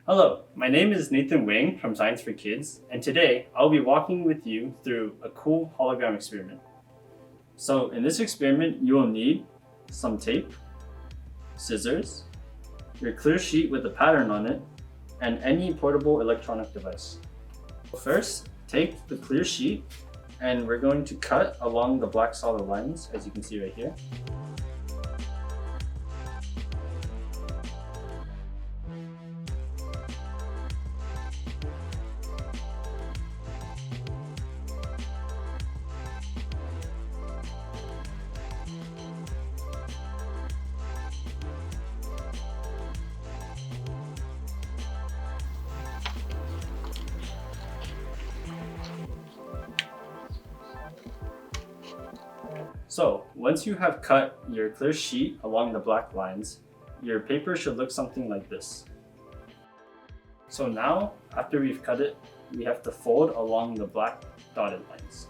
Hello, my name is Nathan Wang from Science for Kids, and today I'll be walking with you through a cool hologram experiment. So in this experiment, you will need some tape, scissors, your clear sheet with a pattern on it, and any portable electronic device. First, take the clear sheet and we're going to cut along the black solid lines, as you can see right here. So once you have cut your clear sheet along the black lines, your paper should look something like this. So now, after we've cut it, we have to fold along the black dotted lines.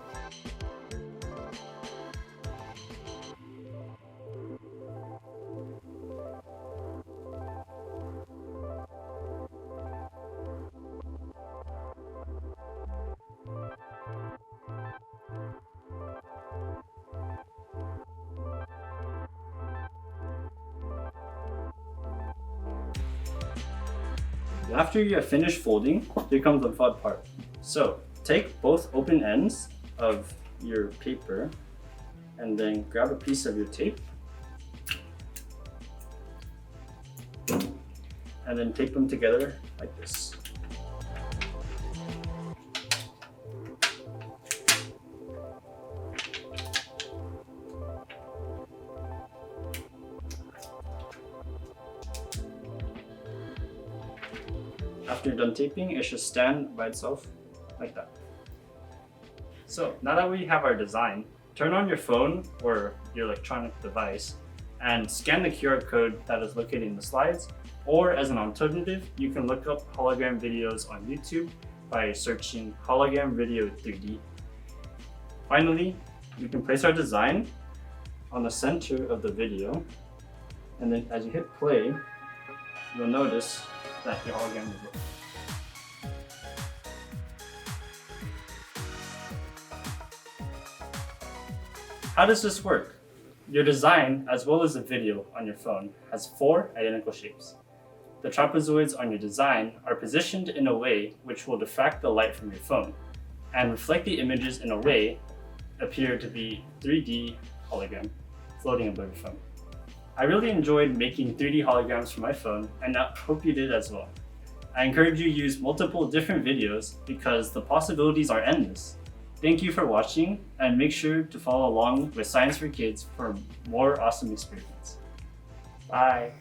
After you have finished folding, here comes the fun part. So take both open ends of your paper and then grab a piece of your tape and then tape them together like this. After you're done taping, it should stand by itself like that. So now that we have our design, turn on your phone or your electronic device and scan the QR code that is located in the slides, or as an alternative, you can look up hologram videos on YouTube by searching hologram video 3D. Finally, you can place our design on the center of the video, and then as you hit play, you'll notice that your hologram is working. How does this work? Your design, as well as the video on your phone, has 4 identical shapes. The trapezoids on your design are positioned in a way which will diffract the light from your phone and reflect the images in a way appear to be 3D hologram floating above your phone. I really enjoyed making 3D holograms for my phone, and I hope you did as well. I encourage you to use multiple different videos because the possibilities are endless. Thank you for watching, and make sure to follow along with Science for Kids for more awesome experiments. Bye!